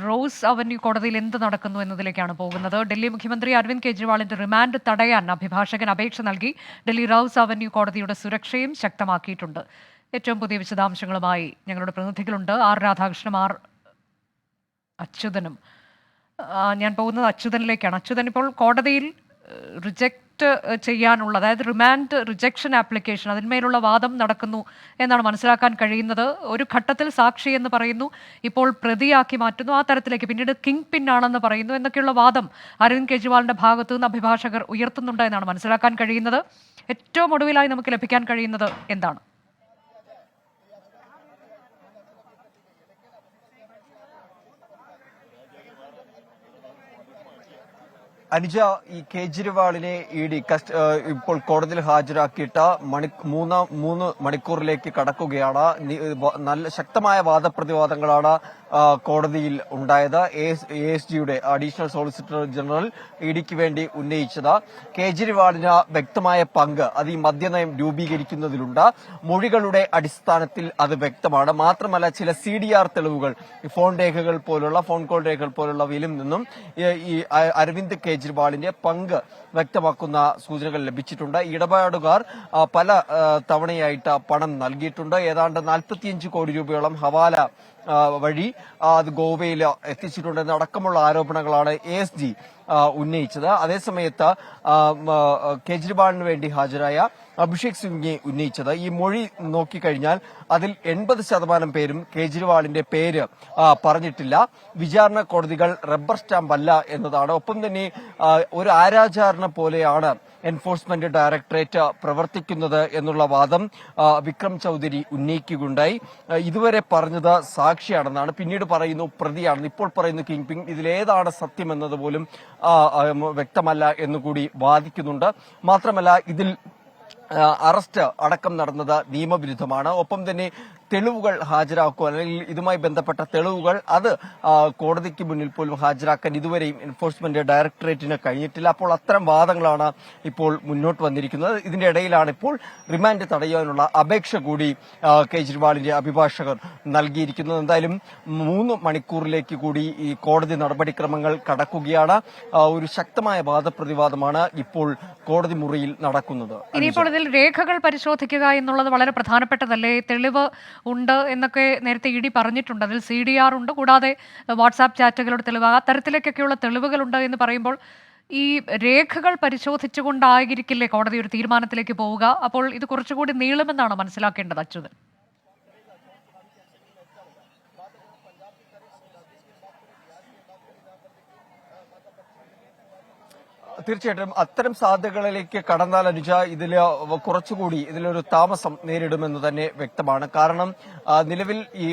Rose avenue കോടതിയിൽ എന്ത് നടക്കുന്നു എന്നതിലേക്കാണ് പോകുന്നത്. ഡൽഹി മുഖ്യമന്ത്രി അരവിന്ദ് കെജ്രിവാളിന്റെ റിമാൻഡ് തടയാൻ അഭിഭാഷകൻ അപേക്ഷ നൽകി. ഡൽഹി റോസ് അവന്യൂ കോടതിയുടെ സുരക്ഷയും ശക്തമാക്കിയിട്ടുണ്ട്. ഏറ്റവും പുതിയ വിശദാംശങ്ങളുമായി ഞങ്ങളുടെ പ്രതിനിധികളുണ്ട്. R രാധാകൃഷ്ണനും R അച്യുതനും. ഞാൻ പോകുന്നത് അച്യുതനിലേക്കാണ്. അച്യുതൻ, ഇപ്പോൾ കോടതിയിൽ റിജക്റ്റ് ചെയ്യാനുള്ള, അതായത് റിമാൻഡ് റിജക്ഷൻ ആപ്ലിക്കേഷൻ, അതിന്മേലുള്ള വാദം നടക്കുന്നു എന്നാണ് മനസ്സിലാക്കാൻ കഴിയുന്നത്. ഒരു ഘട്ടത്തിൽ സാക്ഷി എന്ന് പറയുന്നു, ഇപ്പോൾ പ്രതിയാക്കി മാറ്റുന്നു, ആ തരത്തിലേക്ക്, പിന്നീട് കിങ് പിൻ ആണെന്ന് പറയുന്നു എന്നൊക്കെയുള്ള വാദം അരവിന്ദ് കെജ്രിവാളിന്റെ ഭാഗത്തു നിന്ന് അഭിഭാഷകർ ഉയർത്തുന്നുണ്ട് എന്നാണ് മനസ്സിലാക്കാൻ കഴിയുന്നത്. ഏറ്റവും ഒടുവിലായി നമുക്ക് ലഭിക്കാൻ കഴിയുന്നത് എന്താണ്? അനുജ, ഈ കേജ്രിവാളിനെ ഇഡി ഇപ്പോൾ കോടതിയിൽ ഹാജരാക്കിയിട്ട് മൂന്ന് മണിക്കൂറിലേക്ക് കടക്കുകയാണ്. നല്ല ശക്തമായ വാദപ്രതിവാദങ്ങളാണ് കോടതിയിൽ ഉണ്ടായത്. ASGയുടെ അഡീഷണൽ സോളിസിറ്റർ ജനറൽ ഇഡിക്ക് വേണ്ടി ഉന്നയിച്ചത് കേജ്രിവാളിന് വ്യക്തമായ പങ്ക് അത് ഈ മദ്യനയം രൂപീകരിക്കുന്നതിലുണ്ട്. മൊഴികളുടെ അടിസ്ഥാനത്തിൽ അത് വ്യക്തമാണ്. മാത്രമല്ല, ചില CDR തെളിവുകൾ, ഫോൺ രേഖകൾ പോലുള്ള, ഫോൺ കോൾ രേഖകൾ പോലുള്ളവയിൽ നിന്നും ഈ അരവിന്ദ് കെജ്രിവാളിന്റെ പങ്ക് വ്യക്തമാക്കുന്ന സൂചനകൾ ലഭിച്ചിട്ടുണ്ട്. ഇടപാടുകാർ പല തവണയായിട്ട് പണം നൽകിയിട്ടുണ്ട്. ഏതാണ്ട് 45 കോടി രൂപയോളം ഹവാല വഴി അത് ഗോവയിൽ എത്തിച്ചിട്ടുണ്ടെന്ന് അടക്കമുള്ള ആരോപണങ്ങളാണ് ASG ഉന്നയിച്ചത്. അതേസമയത്ത് കേജ്രിവാളിന് വേണ്ടി ഹാജരായ അഭിഷേക് സിംഗ് ഉന്നയിച്ചത്, ഈ മൊഴി നോക്കിക്കഴിഞ്ഞാൽ അതിൽ 80% പേരും കേജ്രിവാളിന്റെ പേര് പറഞ്ഞിട്ടില്ല. വിചാരണ കോടതികൾ റബ്ബർ സ്റ്റാമ്പ് അല്ല എന്നതാണ്. ഒപ്പം തന്നെ ഒരു ആരാചാരനെ പോലെയാണ് എൻഫോഴ്സ്മെന്റ് ഡയറക്ടറേറ്റ് പ്രവർത്തിക്കുന്നത് എന്നുള്ള വാദം വിക്രം ചൌധരി ഉന്നയിക്കുകയുണ്ടായി. ഇതുവരെ പറഞ്ഞത് സാക്ഷിയാണെന്നാണ്, പിന്നീട് പറയുന്നു പ്രതിയാണെന്ന്, ഇപ്പോൾ പറയുന്നു കിങ് പിൻ. ഇതിലേതാണ് സത്യം എന്നത് പോലും വ്യക്തമല്ല എന്നുകൂടി വാദിക്കുന്നുണ്ട്. മാത്രമല്ല, ഇതിൽ അറസ്റ്റ് അടക്കം നടന്നത് നിയമവിരുദ്ധമാണ്. ഒപ്പം തന്നെ തെളിവുകൾ ഹാജരാക്കുക, അല്ലെങ്കിൽ ഇതുമായി ബന്ധപ്പെട്ട തെളിവുകൾ അത് കോടതിക്ക് മുന്നിൽ പോലും ഹാജരാക്കാൻ ഇതുവരെയും എൻഫോഴ്സ്മെന്റ് ഡയറക്ടറേറ്റിന് കഴിഞ്ഞിട്ടില്ല. അപ്പോൾ അത്തരം വാദങ്ങളാണ് ഇപ്പോൾ മുന്നോട്ട് വന്നിരിക്കുന്നത്. ഇതിന്റെ ഇടയിലാണ് ഇപ്പോൾ റിമാൻഡ് തടയാനുള്ള അപേക്ഷ കൂടി കേജ്രിവാളിന്റെ അഭിഭാഷകർ നൽകിയിരിക്കുന്നത്. എന്തായാലും 3 മണിക്കൂറിലേക്ക് കൂടി ഈ കോടതി നടപടിക്രമങ്ങൾ കടക്കുകയാണ്. ഒരു ശക്തമായ വാദപ്രതിവാദമാണ് ഇപ്പോൾ കോടതി മുറിയിൽ നടക്കുന്നത്. ഇനിയിപ്പോൾ ഇതിൽ രേഖകൾ പരിശോധിക്കുക എന്നുള്ളത് വളരെ പ്രധാനപ്പെട്ടതല്ലേ? തെളിവ് ഉണ്ട് എന്നൊക്കെ നേരത്തെ ഇഡി പറഞ്ഞിട്ടുണ്ട്. അതിൽ CDR ഉണ്ട്, കൂടാതെ വാട്സാപ്പ് ചാറ്റുകളുടെ തെളിവ്, ആ തരത്തിലേക്കൊക്കെയുള്ള തെളിവുകളുണ്ട് എന്ന് പറയുമ്പോൾ ഈ രേഖകൾ പരിശോധിച്ചുകൊണ്ടായിരിക്കില്ലേ കോടതി ഒരു തീരുമാനത്തിലേക്ക് പോവുക? അപ്പോൾ ഇത് കുറച്ചുകൂടി നീളുമെന്നാണ് മനസ്സിലാക്കേണ്ടത് അച്യുതൻ. തീർച്ചയായിട്ടും അത്തരം സാധ്യതകളിലേക്ക് കടന്നാൽ അനുജ കുറച്ചുകൂടി ഇതിലൊരു താമസം നേരിടുമെന്ന് തന്നെ വ്യക്തമാണ്. കാരണം നിലവിൽ ഈ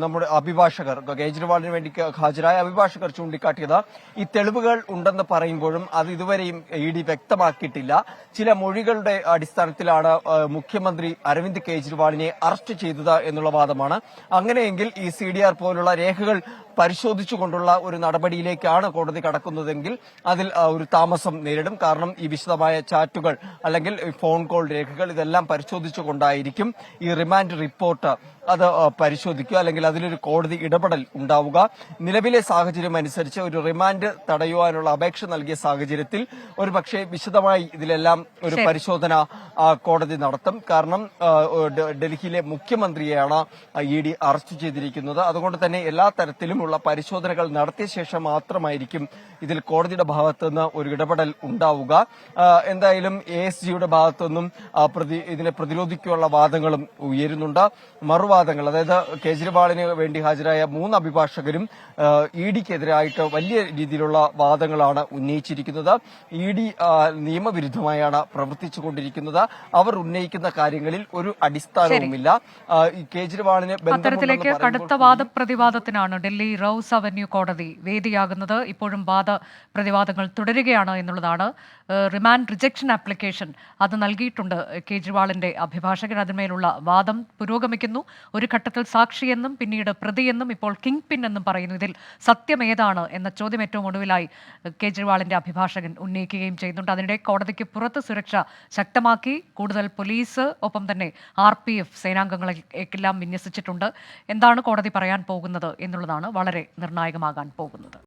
നമ്മുടെ അഭിഭാഷകർ, കേജ്രിവാളിന് വേണ്ടി ഹാജരായ അഭിഭാഷകർ ചൂണ്ടിക്കാട്ടിയത് ഈ തെളിവുകൾ ഉണ്ടെന്ന് പറയുമ്പോഴും അത് ഇതുവരെയും ED വ്യക്തമാക്കിയിട്ടില്ല. ചില മൊഴികളുടെ അടിസ്ഥാനത്തിലാണ് മുഖ്യമന്ത്രി അരവിന്ദ് കെജ്രിവാളിനെ അറസ്റ്റ് ചെയ്തത് എന്നുള്ള വാദമാണ്. അങ്ങനെയെങ്കിൽ ഈ CDR പോലുള്ള രേഖകൾ പരിശോധിച്ചുകൊണ്ടുള്ള ഒരു നടപടിയിലേക്കാണ് കോടതി കടക്കുന്നതെങ്കിൽ അതിൽ ഒരു താമസം നേരിടും. കാരണം ഈ വിശദമായ ചാറ്റുകൾ അല്ലെങ്കിൽ ഫോൺ കോൾ രേഖകൾ ഇതെല്ലാം പരിശോധിച്ചുകൊണ്ടായിരിക്കും ഈ റിമാൻഡ് റിപ്പോർട്ട് അത് പരിശോധിക്കുക, അല്ലെങ്കിൽ അതിലൊരു കോടതി ഇടപെടൽ ഉണ്ടാവുക. നിലവിലെ സാഹചര്യം അനുസരിച്ച് ഒരു റിമാൻഡ് തടയുവാനുള്ള അപേക്ഷ നൽകിയ സാഹചര്യത്തിൽ ഒരു പക്ഷേ വിശദമായി ഇതിലെല്ലാം ഒരു പരിശോധന കോടതി നടത്തും. കാരണം ഡൽഹിയിലെ മുഖ്യമന്ത്രിയെയാണ് ED അറസ്റ്റ് ചെയ്തിരിക്കുന്നത്. അതുകൊണ്ട് തന്നെ എല്ലാ തരത്തിലുമുള്ള പരിശോധനകൾ നടത്തിയ ശേഷം മാത്രമായിരിക്കും ഇതിൽ കോടതിയുടെ ഭാഗത്തുനിന്ന് ഒരു ഇടപെടൽ ഉണ്ടാവുക. എന്തായാലും ASGയുടെ ഭാഗത്തുനിന്നും ഇതിനെ പ്രതിരോധിക്കാനുള്ള വാദങ്ങളും ഉയരുന്നുണ്ട്. മറുവാദങ്ങൾ, അതായത് കേജ്രിവാളിന് വേണ്ടി ഹാജരായ 3 അഭിഭാഷകരും EDക്കെതിരായിട്ട് വലിയ രീതിയിലുള്ള വാദങ്ങളാണ് ഉന്നയിച്ചിരിക്കുന്നത്. ED നിയമവിരുദ്ധമായാണ് പ്രവർത്തിച്ചുകൊണ്ടിരിക്കുന്നത്. അവർ ഉന്നയിക്കുന്ന കാര്യങ്ങളിൽ ഒരു അടിസ്ഥാനവുമില്ല. ഈ കേജ്രിവാളിന് അത്തരത്തിലേക്ക് കടുത്ത വാദപ്രതിവാദത്തിനാണ് ഡൽഹി റോസ് അവന്യൂ കോടതി വേദിയാകുന്നത്. ഇപ്പോഴും വാദപ്രതിവാദങ്ങൾ തുടരുകയാണ് എന്നുള്ളതാണ്. റിമാൻഡ് റിജക്ഷൻ ആപ്ലിക്കേഷൻ അത് നൽകിയിട്ടുണ്ട് കേജ്രിവാളിന്റെ അഭിഭാഷകൻ. അതിന്മേലുള്ള വാദം പുരോഗമിക്കുന്നു. ഒരു ഘട്ടത്തിൽ സാക്ഷിയെന്നും പിന്നീട് പ്രതിയെന്നും ഇപ്പോൾ കിങ് പിൻ എന്നും പറയുന്നു. ഇതിൽ സത്യം ഏതാണ് എന്ന ചോദ്യം ഏറ്റവും ഒടുവിലായി കേജ്രിവാളിന്റെ അഭിഭാഷകൻ ഉന്നയിക്കുകയും ചെയ്യുന്നുണ്ട്. അതിനിടെ കോടതിക്ക് പുറത്ത് സുരക്ഷ ശക്തമാക്കി, കൂടുതൽ പോലീസ്, ഒപ്പം തന്നെ RPF സേനാംഗങ്ങളെല്ലാം വിന്യസിച്ചിട്ടുണ്ട്. എന്താണ് കോടതി പറയാൻ പോകുന്നത് എന്നുള്ളതാണ് വളരെ വളരെ നിർണായകമാകാൻ പോകുന്നത്.